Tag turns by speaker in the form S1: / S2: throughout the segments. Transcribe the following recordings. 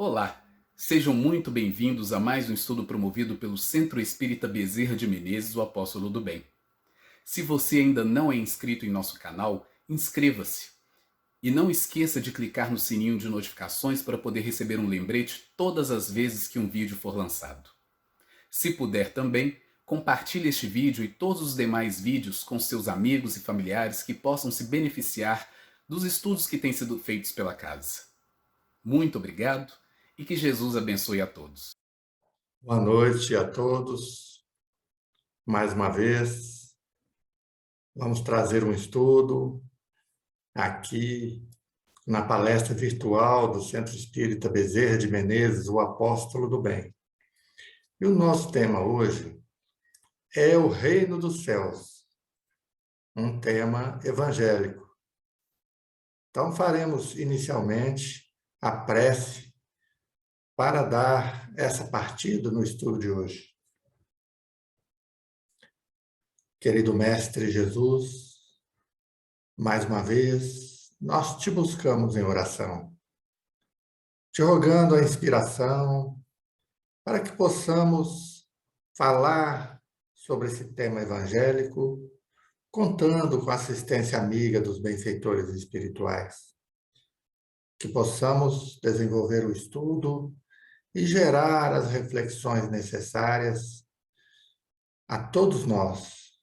S1: Olá, sejam muito bem-vindos a mais um estudo promovido pelo Centro Espírita Bezerra de Menezes, o Apóstolo do Bem. Se você ainda não é inscrito em nosso canal, inscreva-se. E não esqueça de clicar no sininho de notificações para poder receber um lembrete todas as vezes que um vídeo for lançado. Se puder também, compartilhe este vídeo e todos os demais vídeos com seus amigos e familiares que possam se beneficiar dos estudos que têm sido feitos pela casa. Muito obrigado e que Jesus abençoe a todos.
S2: Boa noite a todos. Mais uma vez, vamos trazer um estudo aqui na palestra virtual do Centro Espírita Bezerra de Menezes, o Apóstolo do Bem. E o nosso tema hoje é o Reino dos Céus, um tema evangélico. Então, faremos inicialmente a prece para dar essa partida no estudo de hoje. Querido Mestre Jesus, mais uma vez, nós te buscamos em oração, te rogando a inspiração para que possamos falar sobre esse tema evangélico, contando com a assistência amiga dos benfeitores espirituais, que possamos desenvolver o estudo e gerar as reflexões necessárias a todos nós,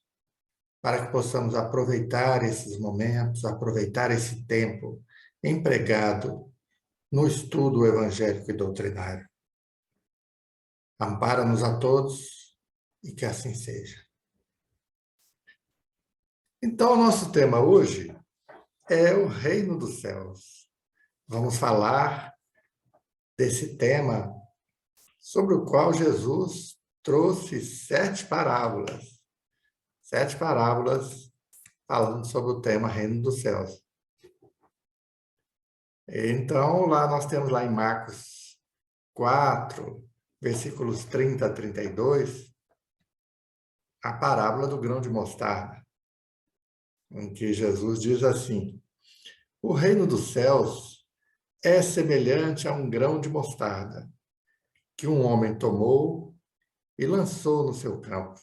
S2: para que possamos aproveitar esses momentos, aproveitar esse tempo empregado no estudo evangélico e doutrinário. Ampara-nos a todos e que assim seja. Então, o nosso tema hoje é o Reino dos Céus. Vamos falar desse tema sobre o qual Jesus trouxe 7 parábolas. 7 parábolas falando sobre o tema Reino dos Céus. Então, nós temos lá em Marcos 4, versículos 30 a 32, a parábola do grão de mostarda, em que Jesus diz assim: o reino dos céus é semelhante a um grão de mostarda, que um homem tomou e lançou no seu campo.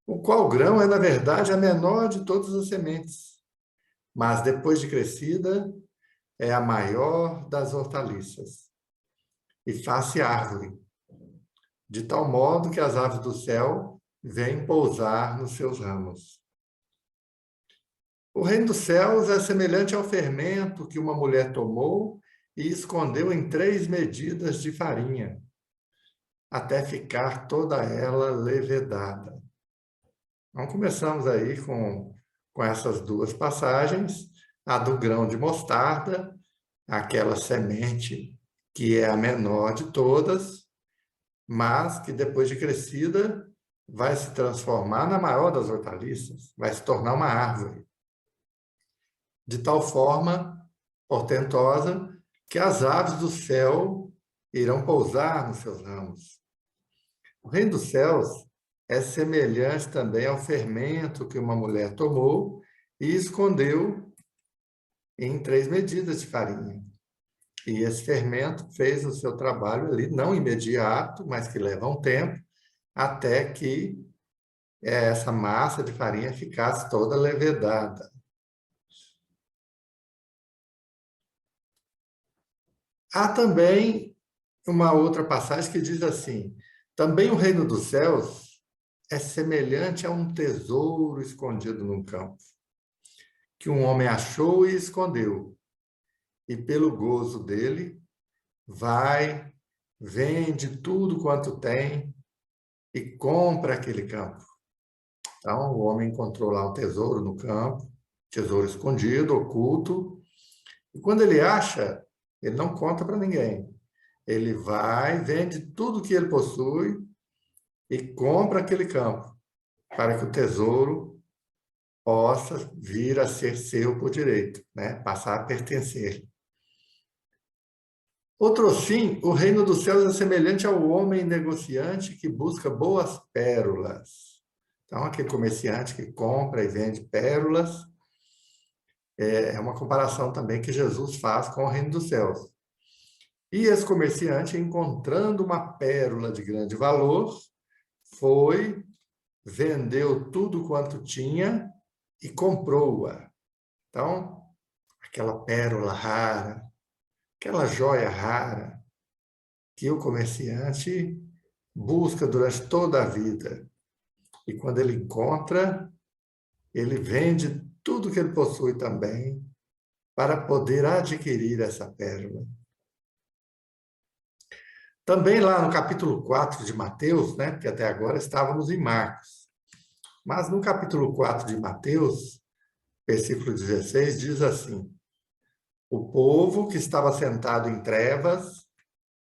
S2: O qual grão é, na verdade, a menor de todas as sementes, mas depois de crescida, é a maior das hortaliças, e faz-se árvore, de tal modo que as aves do céu vêm pousar nos seus ramos. O reino dos céus é semelhante ao fermento que uma mulher tomou e escondeu em 3 medidas de farinha, até ficar toda ela levedada. Então, começamos aí com essas 2 passagens, a do grão de mostarda, aquela semente que é a menor de todas, mas que depois de crescida vai se transformar na maior das hortaliças, vai se tornar uma árvore, de tal forma portentosa que as aves do céu irão pousar nos seus ramos. O reino dos céus é semelhante também ao fermento que uma mulher tomou e escondeu em 3 medidas de farinha. E esse fermento fez o seu trabalho ali, não imediato, mas que leva um tempo, até que essa massa de farinha ficasse toda levedada. Há também uma outra passagem que diz assim: também o reino dos céus é semelhante a um tesouro escondido num campo, que um homem achou e escondeu, e pelo gozo dele vai, vende tudo quanto tem e compra aquele campo. Então, o homem encontrou lá um tesouro no campo, tesouro escondido, oculto, e quando ele acha, ele não conta para ninguém. Ele vai, vende tudo que ele possui e compra aquele campo, para que o tesouro possa vir a ser seu por direito, né? Passar a pertencer. Outro sim, o reino dos céus é semelhante ao homem negociante que busca boas pérolas. Então, aquele comerciante que compra e vende pérolas, é uma comparação também que Jesus faz com o reino dos céus. E esse comerciante, encontrando uma pérola de grande valor, foi, vendeu tudo quanto tinha e comprou-a. Então, aquela pérola rara, aquela joia rara que o comerciante busca durante toda a vida. E quando ele encontra, ele vende tudo que ele possui também para poder adquirir essa pérola. Também lá no capítulo 4 de Mateus, né, porque até agora estávamos em Marcos, mas no capítulo 4 de Mateus, versículo 16, diz assim: o povo que estava sentado em trevas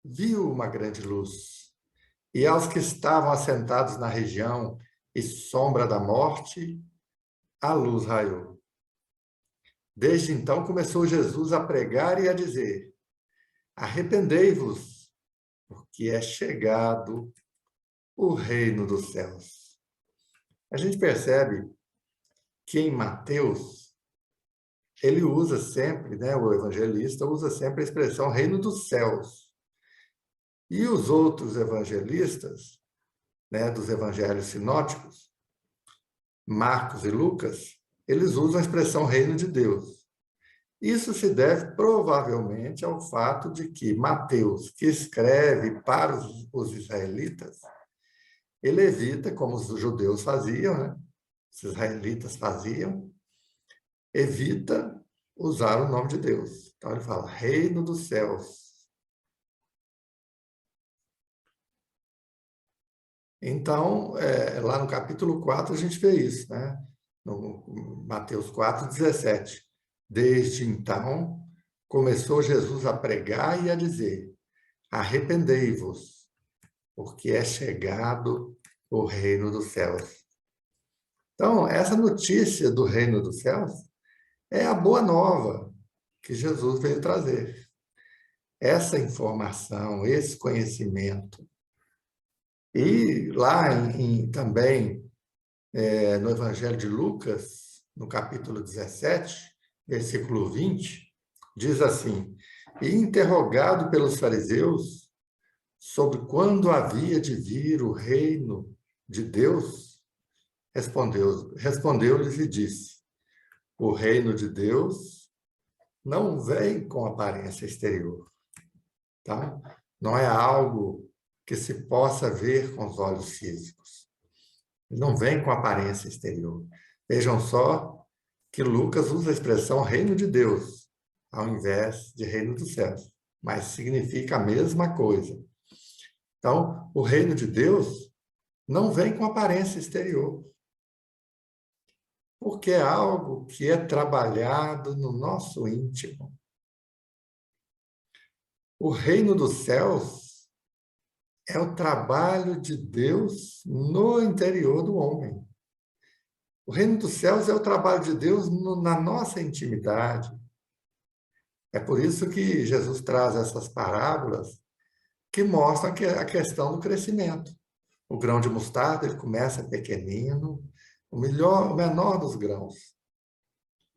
S2: viu uma grande luz, e aos que estavam assentados na região e sombra da morte, a luz raiou. Desde então começou Jesus a pregar e a dizer: arrependei-vos, porque é chegado o reino dos céus. A gente percebe que em Mateus, ele usa sempre, né, o evangelista usa sempre a expressão reino dos céus. E os outros evangelistas, né, dos evangelhos sinóticos, Marcos e Lucas, eles usam a expressão reino de Deus. Isso se deve provavelmente ao fato de que Mateus, que escreve para os israelitas, ele evita, como os judeus faziam, né? Os israelitas faziam, evita usar o nome de Deus. Então ele fala, reino dos céus. Então, lá no capítulo 4 a gente vê isso, né? No Mateus 4:17. Desde então, começou Jesus a pregar e a dizer, arrependei-vos, porque é chegado o reino dos céus. Então, essa notícia do reino dos céus é a boa nova que Jesus veio trazer. Essa informação, esse conhecimento. E lá também, no Evangelho de Lucas, no capítulo 17, versículo 20, diz assim, e interrogado pelos fariseus sobre quando havia de vir o reino de Deus, respondeu-lhes e disse, o reino de Deus não vem com aparência exterior, tá? Não é algo que se possa ver com os olhos físicos. Não vem com aparência exterior. Vejam só que Lucas usa a expressão reino de Deus, ao invés de reino dos céus, mas significa a mesma coisa. Então, o reino de Deus não vem com aparência exterior, porque é algo que é trabalhado no nosso íntimo. O reino dos céus é o trabalho de Deus no interior do homem. O reino dos céus é o trabalho de Deus na nossa intimidade. É por isso que Jesus traz essas parábolas que mostram a questão do crescimento. O grão de mostarda, ele começa pequenino, o menor dos grãos,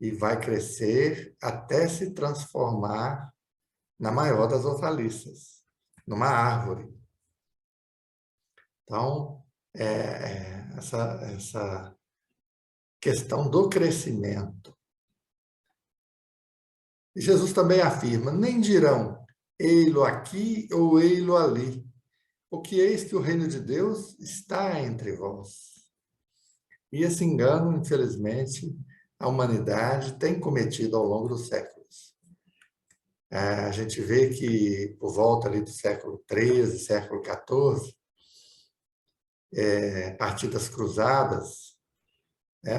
S2: e vai crescer até se transformar na maior das hortaliças, numa árvore. Então, essa questão do crescimento. E Jesus também afirma, nem dirão, ei-lo aqui ou ei-lo ali, porque eis que o reino de Deus está entre vós. E esse engano, infelizmente, a humanidade tem cometido ao longo dos séculos. A gente vê que, por volta ali do século XIII, século XIV, a partir das cruzadas,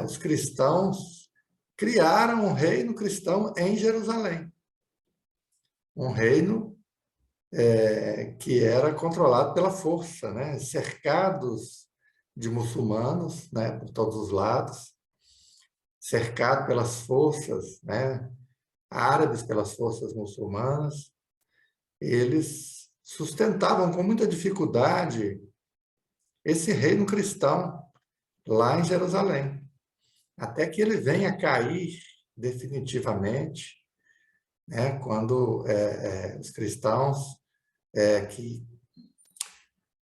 S2: os cristãos criaram um reino cristão em Jerusalém. Um reino que era controlado pela força, né? Cercados de muçulmanos, né? Por todos os lados, cercado pelas forças, né? Árabes, pelas forças muçulmanas, eles sustentavam com muita dificuldade esse reino cristão lá em Jerusalém, até que ele venha a cair definitivamente né? Quando os cristãos que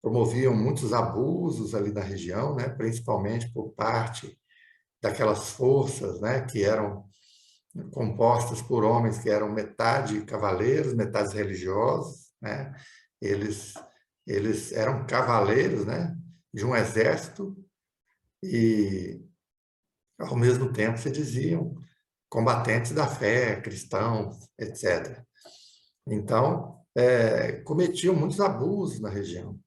S2: promoviam muitos abusos ali na região, né? Principalmente por parte daquelas forças, né? Que eram compostas por homens que eram metade cavaleiros, metade religiosos, né? Eles, eles eram cavaleiros, né? De um exército e, ao mesmo tempo, se diziam combatentes da fé, cristãos, etc. Então, cometiam muitos abusos na região,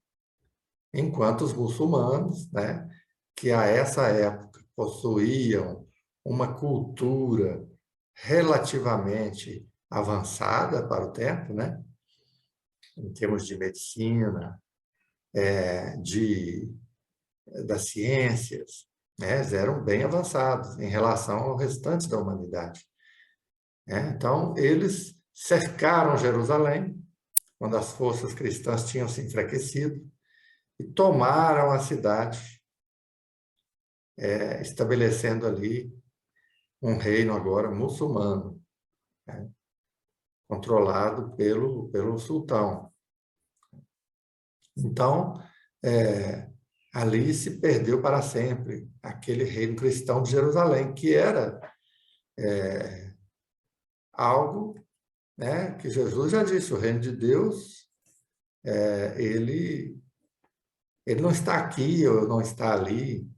S2: enquanto os muçulmanos, né, que a essa época possuíam uma cultura relativamente avançada para o tempo, né, em termos de medicina, de das ciências, né, eles eram bem avançados em relação ao restante da humanidade, né? Então, eles cercaram Jerusalém, quando as forças cristãs tinham se enfraquecido, e tomaram a cidade, estabelecendo ali um reino agora muçulmano, né, controlado pelo sultão. Então, ali se perdeu para sempre aquele reino cristão de Jerusalém, que era algo, né, que Jesus já disse, o reino de Deus, ele não está aqui ou não está ali,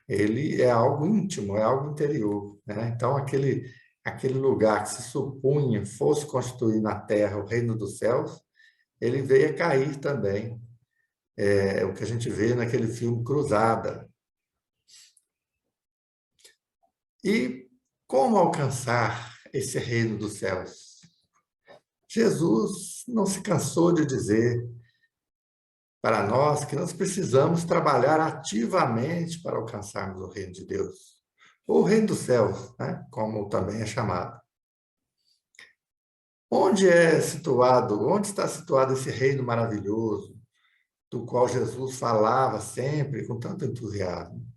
S2: ele é algo íntimo, é algo interior, né? Então, aquele lugar que se supunha fosse constituir na terra o reino dos céus, ele veio a cair também. É o que a gente vê naquele filme Cruzada. E como alcançar esse reino dos céus? Jesus não se cansou de dizer para nós que nós precisamos trabalhar ativamente para alcançarmos o reino de Deus, ou o reino dos céus, né? Como também é chamado. Onde está situado esse reino maravilhoso, do qual Jesus falava sempre com tanto entusiasmo?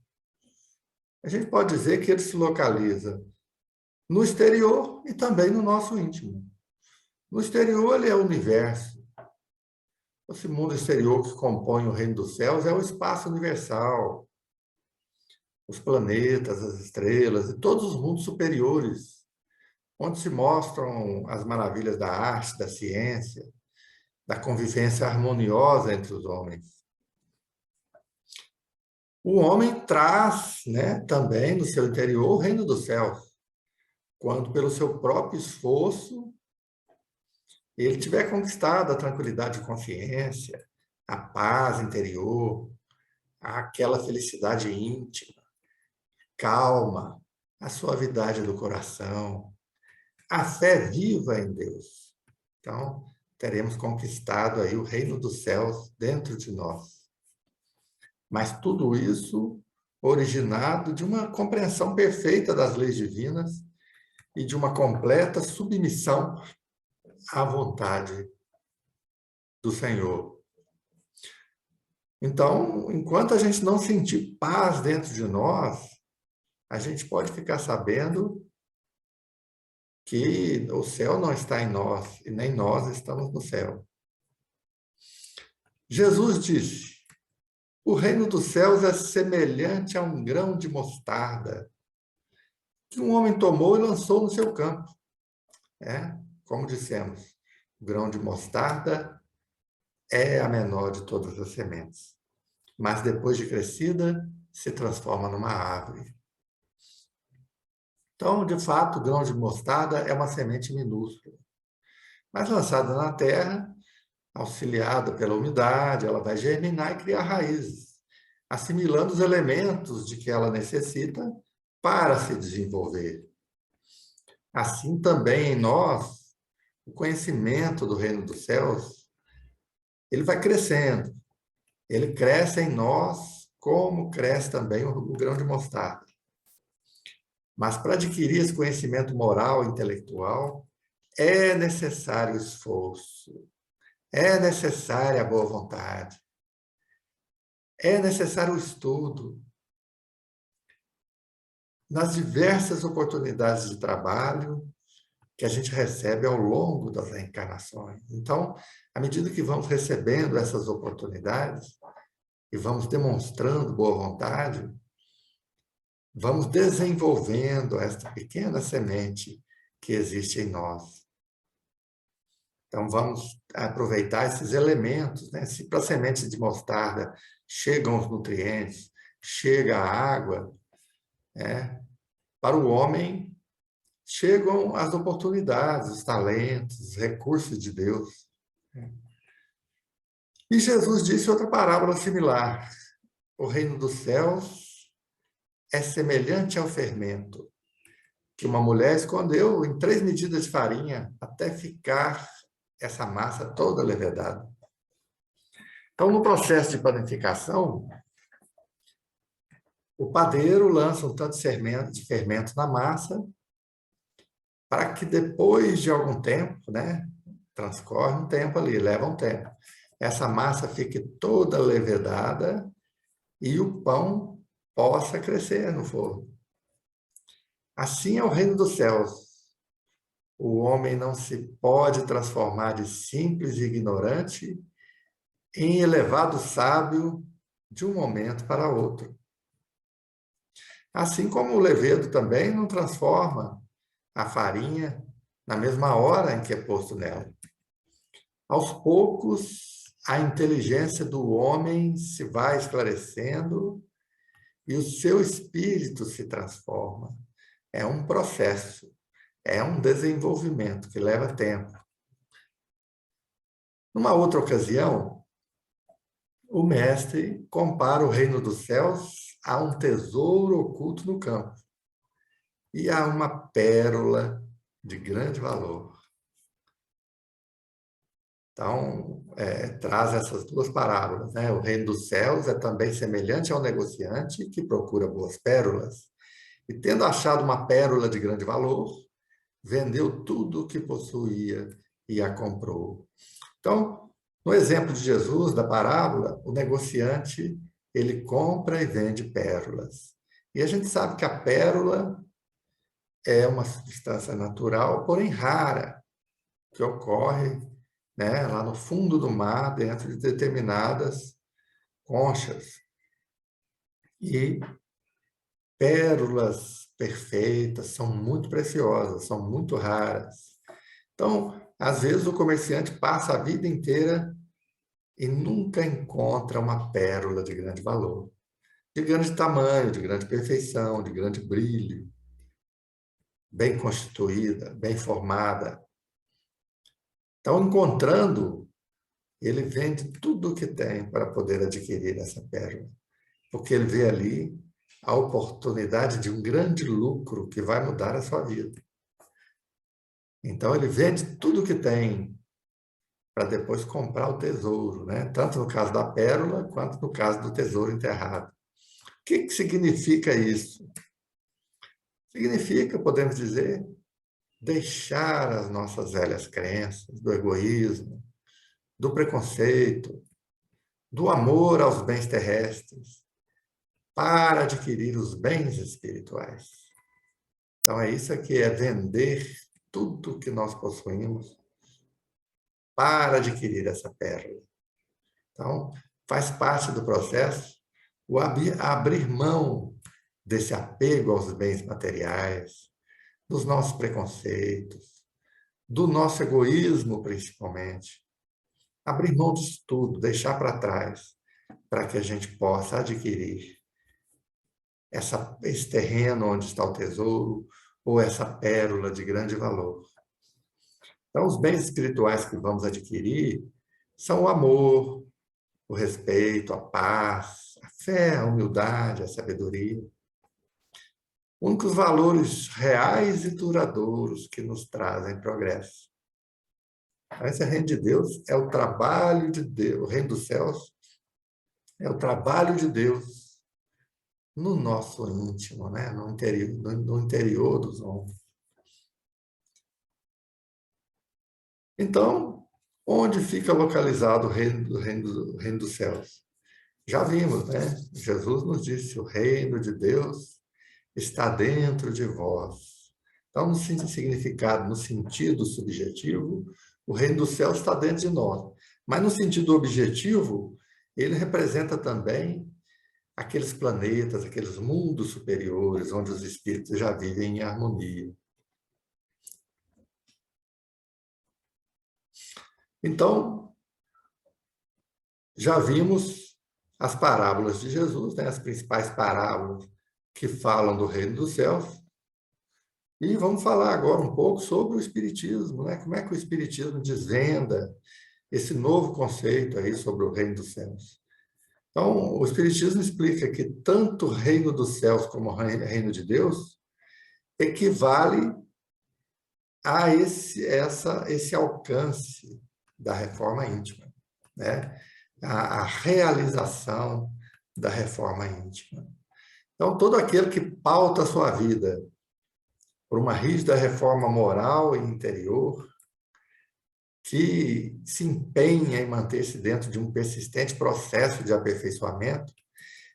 S2: A gente pode dizer que ele se localiza no exterior e também no nosso íntimo. No exterior, ele é o universo. Esse mundo exterior que compõe o reino dos céus é o espaço universal, os planetas, as estrelas e todos os mundos superiores, onde se mostram as maravilhas da arte, da ciência, da convivência harmoniosa entre os homens. O homem traz, né, também no seu interior o reino dos céus, quando pelo seu próprio esforço ele tiver conquistado a tranquilidade de consciência, a paz interior, aquela felicidade íntima, calma, a suavidade do coração, a fé viva em Deus. Então, teremos conquistado aí o reino dos céus dentro de nós. Mas tudo isso originado de uma compreensão perfeita das leis divinas e de uma completa submissão à vontade do Senhor. Então, enquanto a gente não sentir paz dentro de nós, a gente pode ficar sabendo que o céu não está em nós e nem nós estamos no céu. Jesus disse: o reino dos céus é semelhante a um grão de mostarda que um homem tomou e lançou no seu campo. Como dissemos, o grão de mostarda é a menor de todas as sementes, mas depois de crescida, se transforma numa árvore. Então, de fato, o grão de mostarda é uma semente minúscula, mas lançada na terra, auxiliada pela umidade, ela vai germinar e criar raízes, assimilando os elementos de que ela necessita para se desenvolver. Assim também em nós, o conhecimento do reino dos céus, ele vai crescendo. Ele cresce em nós como cresce também o grão de mostarda. Mas para adquirir esse conhecimento moral e intelectual, é necessário esforço, é necessária a boa vontade, é necessário o estudo. nas diversas oportunidades de trabalho que a gente recebe ao longo das reencarnações. Então, à medida que vamos recebendo essas oportunidades e vamos demonstrando boa vontade, vamos desenvolvendo esta pequena semente que existe em nós. Então, vamos aproveitar esses elementos, né? Se para a semente de mostarda chegam os nutrientes, chega a água, né? Para o homem chegam as oportunidades, os talentos, os recursos de Deus. E Jesus disse outra parábola similar: o reino dos céus é semelhante ao fermento que uma mulher escondeu em 3 medidas de farinha até ficar essa massa toda levedada. Então, no processo de panificação, o padeiro lança um tanto de fermento na massa para que depois de algum tempo, né, transcorre um tempo ali, leva um tempo, essa massa fique toda levedada e o pão possa crescer no forno. Assim é o reino dos céus. O homem não se pode transformar de simples e ignorante em elevado sábio de um momento para outro. Assim como o levedo também não transforma a farinha na mesma hora em que é posto nela. Aos poucos, a inteligência do homem se vai esclarecendo e o seu espírito se transforma. É um processo, é um desenvolvimento que leva tempo. Numa outra ocasião, o mestre compara o reino dos céus a um tesouro oculto no campo e a uma pérola de grande valor. Então, traz essas duas parábolas, né? O reino dos céus é também semelhante ao negociante que procura boas pérolas e, tendo achado uma pérola de grande valor, vendeu tudo o que possuía e a comprou. Então, no exemplo de Jesus, da parábola, o negociante, ele compra e vende pérolas. E a gente sabe que a pérola é uma substância natural, porém rara, que ocorre, né, lá no fundo do mar, dentro de determinadas conchas. E pérolas perfeitas são muito preciosas, são muito raras. Então, às vezes o comerciante passa a vida inteira e nunca encontra uma pérola de grande valor, de grande tamanho, de grande perfeição, de grande brilho, bem constituída, bem formada. Então, encontrando, ele vende tudo o que tem para poder adquirir essa pérola, porque ele vê ali a oportunidade de um grande lucro que vai mudar a sua vida. Então, ele vende tudo o que tem para depois comprar o tesouro, né? Tanto no caso da pérola, quanto no caso do tesouro enterrado. O que significa isso? Significa, podemos dizer, deixar as nossas velhas crenças do egoísmo, do preconceito, do amor aos bens terrestres, para adquirir os bens espirituais. Então, é isso aqui, é vender tudo que nós possuímos para adquirir essa pérola. Então, faz parte do processo o abrir mão desse apego aos bens materiais, dos nossos preconceitos, do nosso egoísmo, principalmente. Abrir mão disso tudo, deixar para trás, para que a gente possa adquirir esse terreno onde está o tesouro, ou essa pérola de grande valor. Então, os bens espirituais que vamos adquirir são o amor, o respeito, a paz, a fé, a humildade, a sabedoria. Únicos valores reais e duradouros que nos trazem progresso. Esse reino de Deus é o trabalho de Deus, o reino dos céus é o trabalho de Deus no nosso íntimo, né? No interior dos homens. Então, onde fica localizado o reino dos céus? Já vimos, né? Jesus nos disse, o reino de Deus está dentro de vós. Então, no significado, no sentido subjetivo, o reino dos céus está dentro de nós. Mas no sentido objetivo, ele representa também aqueles planetas, aqueles mundos superiores, onde os espíritos já vivem em harmonia. Então, já vimos as parábolas de Jesus, né? As principais parábolas que falam do reino dos céus. E vamos falar agora um pouco sobre o Espiritismo, né? Como é que o Espiritismo desvenda esse novo conceito aí sobre o reino dos céus. Então, o Espiritismo explica que tanto o reino dos céus como o reino de Deus equivale a esse alcance da reforma íntima, né? A realização da reforma íntima. Então, todo aquele que pauta a sua vida por uma rígida reforma moral e interior, que se empenha em manter-se dentro de um persistente processo de aperfeiçoamento,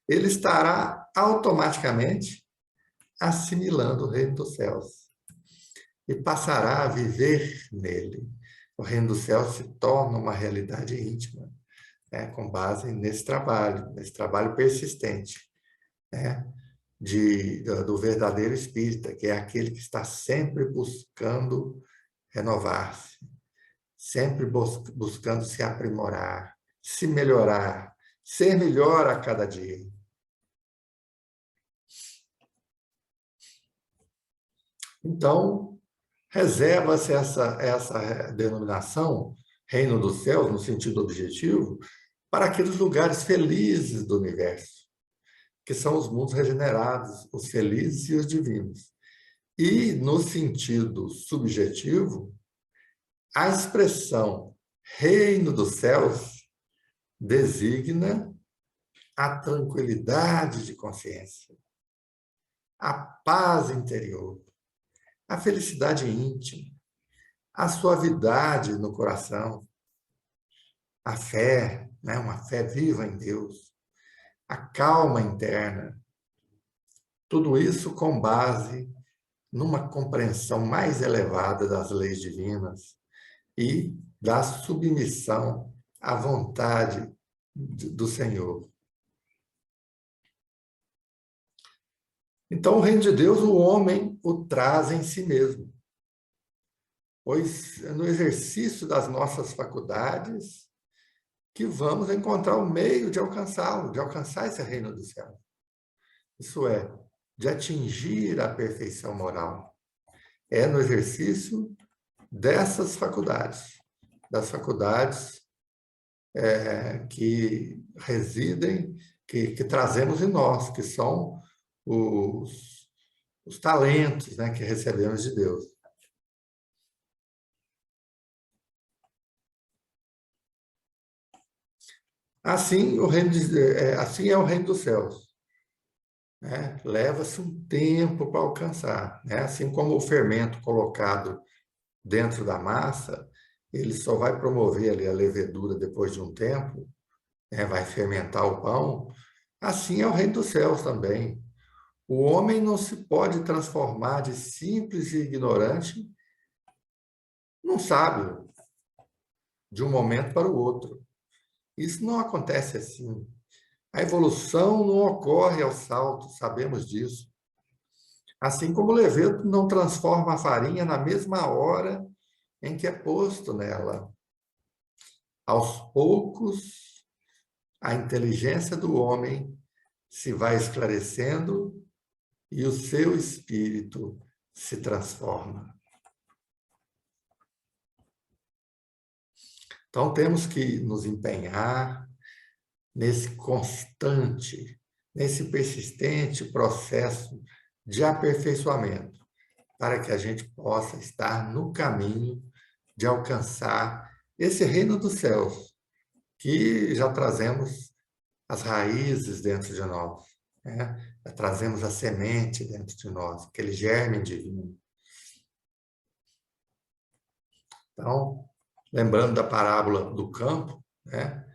S2: ele estará automaticamente assimilando o reino dos céus e passará a viver nele. O reino dos céus se torna uma realidade íntima, né, com base nesse trabalho persistente, né, do verdadeiro espírita, que é aquele que está sempre buscando renovar-se, sempre buscando se aprimorar, se melhorar, ser melhor a cada dia. Então, reserva-se essa denominação, reino dos céus, no sentido objetivo, para aqueles lugares felizes do universo, que são os mundos regenerados, os felizes e os divinos. E, no sentido subjetivo, a expressão reino dos céus designa a tranquilidade de consciência, a paz interior, a felicidade íntima, a suavidade no coração, a fé, né? Uma fé viva em Deus, a calma interna. Tudo isso com base numa compreensão mais elevada das leis divinas e da submissão à vontade do Senhor. Então, o reino de Deus, o homem o traz em si mesmo, pois é no exercício das nossas faculdades que vamos encontrar o meio de alcançá-lo, de alcançar esse reino do céu. Isso é, de atingir a perfeição moral. É no exercício dessas faculdades, das faculdades que residem, que trazemos em nós, que são os talentos, né, que recebemos de Deus. Assim, assim é o reino dos céus, né? Leva-se um tempo para alcançar, né? Assim como o fermento colocado dentro da massa, ele só vai promover ali a levedura depois de um tempo, né? Vai fermentar o pão. Assim é o reino dos céus também. O homem não se pode transformar de simples e ignorante num sábio, de um momento para o outro. Isso não acontece assim. A evolução não ocorre aos saltos, sabemos disso. Assim como o levedo não transforma a farinha na mesma hora em que é posto nela. Aos poucos, a inteligência do homem se vai esclarecendo e o seu espírito se transforma. Então, temos que nos empenhar nesse constante, nesse persistente processo de aperfeiçoamento, para que a gente possa estar no caminho de alcançar esse reino dos céus, que já trazemos as raízes dentro de nós, né? Já trazemos a semente dentro de nós, aquele germe divino. Então, lembrando da parábola do campo, né?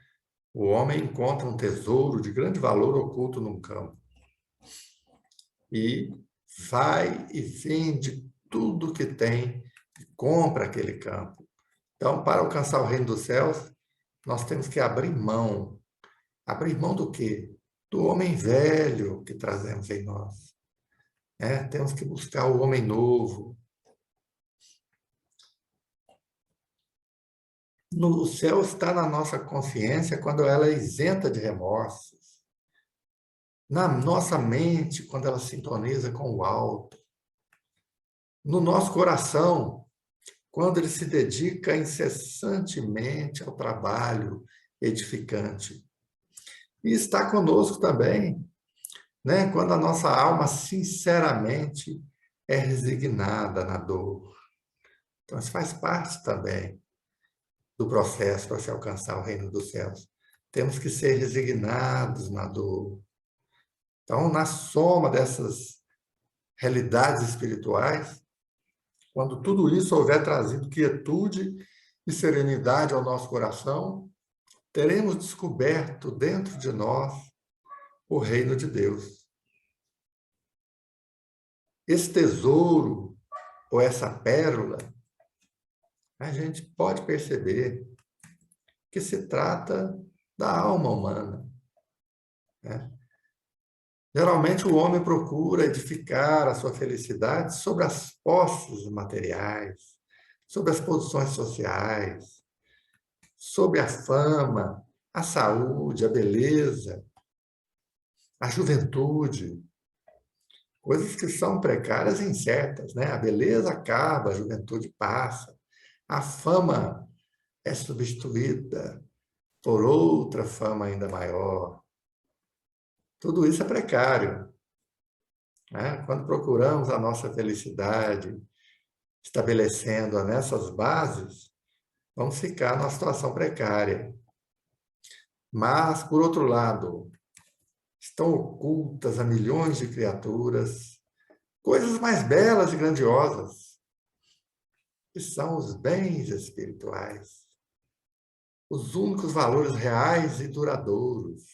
S2: O homem encontra um tesouro de grande valor oculto num campo. E vai e vende tudo que tem e compra aquele campo. Então, para alcançar o reino dos céus, nós temos que abrir mão. Abrir mão do quê? Do homem velho que trazemos em nós. Temos que buscar o homem novo. O céu está na nossa consciência quando ela é isenta de remorsos. Na nossa mente, quando ela sintoniza com o alto. No nosso coração, quando ele se dedica incessantemente ao trabalho edificante. E está conosco também, quando a nossa alma sinceramente é resignada na dor. Então, isso faz parte também do processo para se alcançar o reino dos céus. Temos que ser resignados na dor. Então, na soma dessas realidades espirituais, quando tudo isso houver trazido quietude e serenidade ao nosso coração, teremos descoberto dentro de nós o reino de Deus. Esse tesouro, ou essa pérola, a gente pode perceber que se trata da alma humana. Geralmente o homem procura edificar a sua felicidade sobre as posses materiais, sobre as posições sociais, sobre a fama, a saúde, a beleza, a juventude, coisas que são precárias e incertas, A beleza acaba, a juventude passa, a fama é substituída por outra fama ainda maior. Tudo isso é precário. Quando procuramos a nossa felicidade, estabelecendo-a nessas bases, vamos ficar numa situação precária. Mas, por outro lado, estão ocultas a milhões de criaturas coisas mais belas e grandiosas, que são os bens espirituais, os únicos valores reais e duradouros,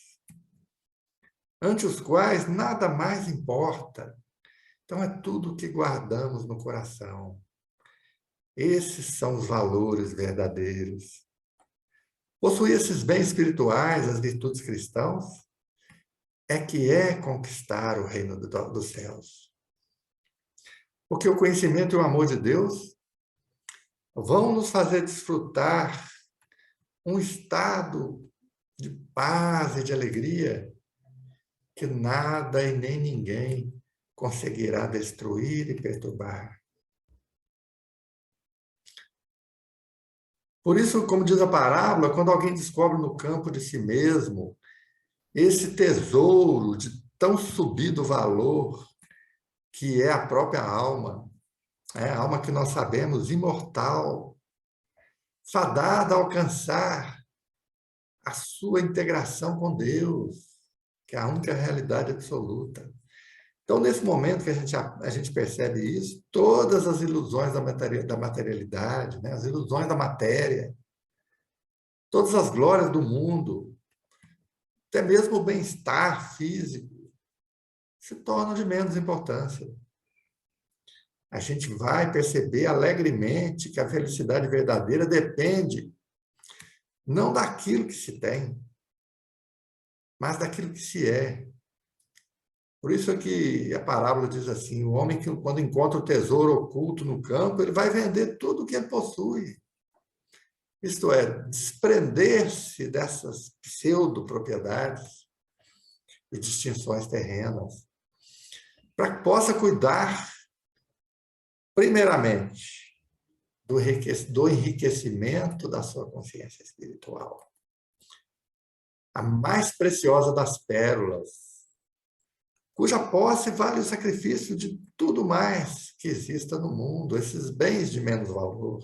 S2: ante os quais nada mais importa. Então, é tudo o que guardamos no coração. Esses são os valores verdadeiros. Possuir esses bens espirituais, as virtudes cristãs, é conquistar o reino dos céus. Porque o conhecimento e o amor de Deus vão nos fazer desfrutar um estado de paz e de alegria que nada e nem ninguém conseguirá destruir e perturbar. Por isso, como diz a parábola, quando alguém descobre no campo de si mesmo esse tesouro de tão subido valor que é a própria alma, a alma que nós sabemos imortal, fadada a alcançar a sua integração com Deus, que é a única realidade absoluta. Então, nesse momento que a gente percebe isso, todas as ilusões da materialidade, as ilusões da matéria, todas as glórias do mundo, até mesmo o bem-estar físico, se tornam de menos importância. A gente vai perceber alegremente que a felicidade verdadeira depende não daquilo que se tem, mas daquilo que se é. Por isso é que a parábola diz assim, o homem que quando encontra o tesouro oculto no campo, ele vai vender tudo o que ele possui. Isto é, desprender-se dessas pseudo-propriedades e distinções terrenas, para que possa cuidar, primeiramente, do enriquecimento da sua consciência espiritual. A mais preciosa das pérolas, cuja posse vale o sacrifício de tudo mais que exista no mundo, esses bens de menos valor,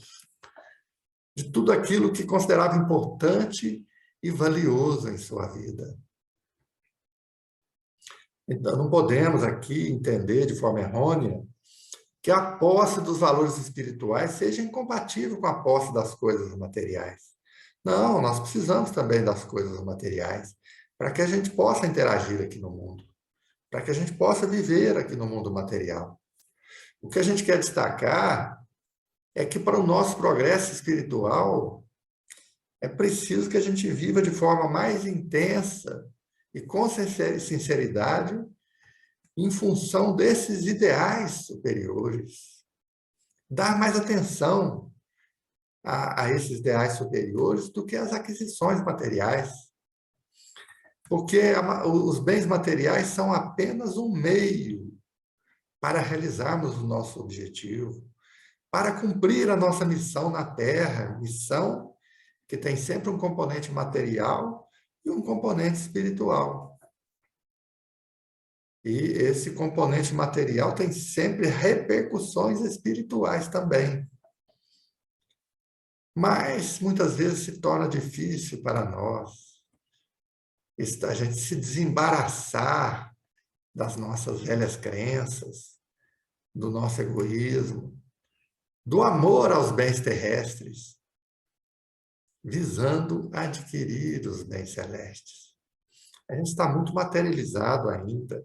S2: de tudo aquilo que considerava importante e valioso em sua vida. Então, não podemos aqui entender de forma errônea que a posse dos valores espirituais seja incompatível com a posse das coisas materiais. Não, nós precisamos também das coisas materiais para que a gente possa interagir aqui no mundo. para que a gente possa viver aqui no mundo material. O que a gente quer destacar é que para o nosso progresso espiritual, é preciso que a gente viva de forma mais intensa e com sinceridade em função desses ideais superiores. Dar mais atenção a esses ideais superiores do que as aquisições materiais. Porque os bens materiais são apenas um meio para realizarmos o nosso objetivo, para cumprir a nossa missão na Terra, missão que tem sempre um componente material e um componente espiritual. E esse componente material tem sempre repercussões espirituais também. Mas muitas vezes se torna difícil para nós a gente se desembaraçar das nossas velhas crenças, do nosso egoísmo, do amor aos bens terrestres, visando adquirir os bens celestes. A gente está muito materializado ainda.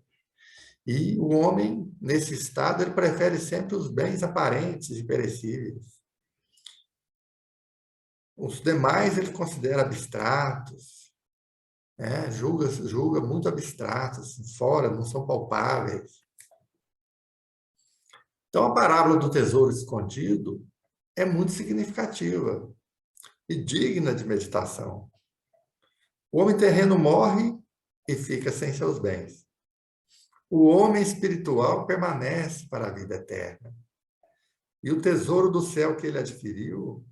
S2: E o homem, nesse estado, ele prefere sempre os bens aparentes e perecíveis. Os demais ele considera abstratos, né? julga muito abstratos, fora, não são palpáveis. Então, a parábola do tesouro escondido é muito significativa e digna de meditação. O homem terreno morre e fica sem seus bens. O homem espiritual permanece para a vida eterna. E o tesouro do céu que ele adquiriu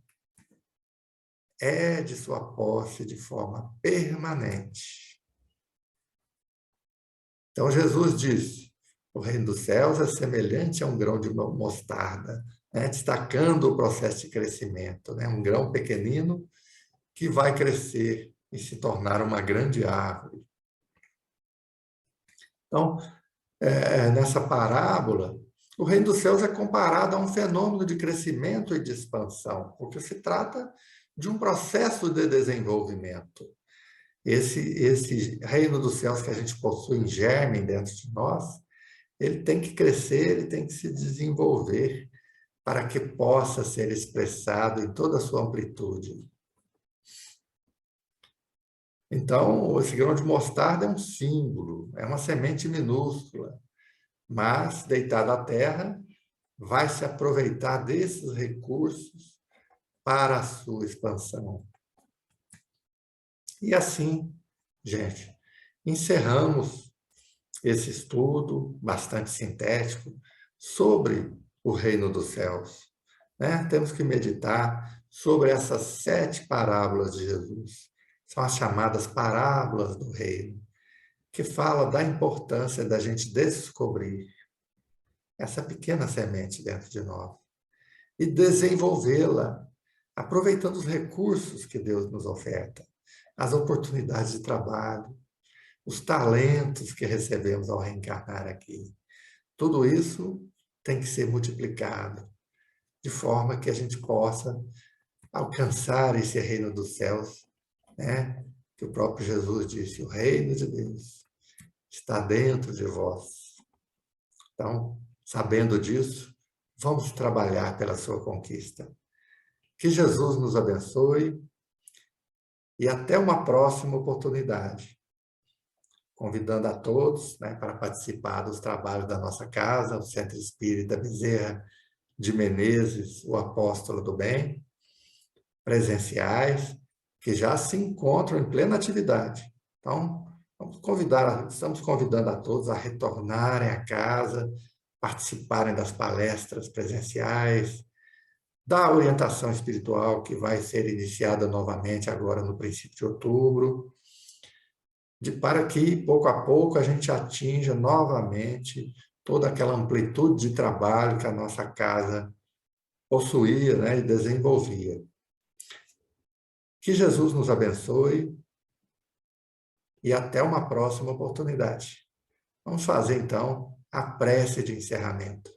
S2: é de sua posse de forma permanente. Então, Jesus disse, o reino dos céus é semelhante a um grão de mostarda, né? Destacando o processo de crescimento, né? Um grão pequenino que vai crescer e se tornar uma grande árvore. Então, nessa parábola, o reino dos céus é comparado a um fenômeno de crescimento e de expansão, porque se trata de um processo de desenvolvimento. Esse reino dos céus que a gente possui em germe dentro de nós, ele tem que crescer, ele tem que se desenvolver para que possa ser expressado em toda a sua amplitude. Então, esse grão de mostarda é um símbolo, é uma semente minúscula, mas, deitado à terra, vai se aproveitar desses recursos para a sua expansão. E assim, gente, encerramos esse estudo bastante sintético sobre o reino dos céus, né? Temos que meditar sobre essas 7 parábolas de Jesus. São as chamadas parábolas do reino, que fala da importância da gente descobrir essa pequena semente dentro de nós e desenvolvê-la, aproveitando os recursos que Deus nos oferta, as oportunidades de trabalho, os talentos que recebemos ao reencarnar aqui. Tudo isso tem que ser multiplicado, de forma que a gente possa alcançar esse reino dos céus, né? Que o próprio Jesus disse, o reino de Deus está dentro de vós. Então, sabendo disso, vamos trabalhar pela sua conquista. Que Jesus nos abençoe e até uma próxima oportunidade. Convidando a todos, né, para participar dos trabalhos da nossa casa, o Centro Espírita Bezerra de Menezes, o Apóstolo do Bem, presenciais, que já se encontram em plena atividade. Então, estamos convidando a todos a retornarem à casa, participarem das palestras presenciais, da orientação espiritual que vai ser iniciada novamente agora no princípio de outubro, para que, pouco a pouco, a gente atinja novamente toda aquela amplitude de trabalho que a nossa casa possuía, né, e desenvolvia. Que Jesus nos abençoe e até uma próxima oportunidade. Vamos fazer, então, a prece de encerramento.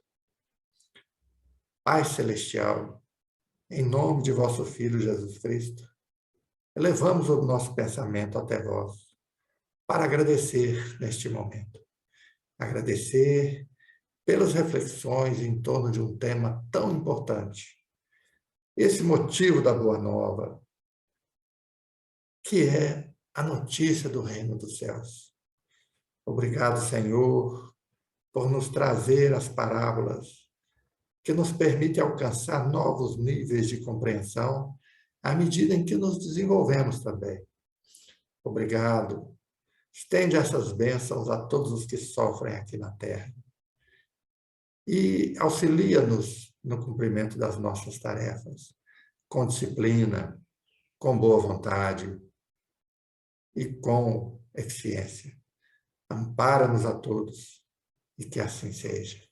S2: Pai Celestial, em nome de vosso Filho Jesus Cristo, elevamos o nosso pensamento até vós, para agradecer neste momento agradecer pelas reflexões em torno de um tema tão importante. Esse motivo da Boa Nova, que é a notícia do Reino dos Céus. Obrigado, Senhor, por nos trazer as parábolas que nos permitem alcançar novos níveis de compreensão à medida em que nos desenvolvemos também. Obrigado. Estende essas bênçãos a todos os que sofrem aqui na Terra. E auxilia-nos no cumprimento das nossas tarefas, com disciplina, com boa vontade e com eficiência. Ampara-nos a todos e que assim seja.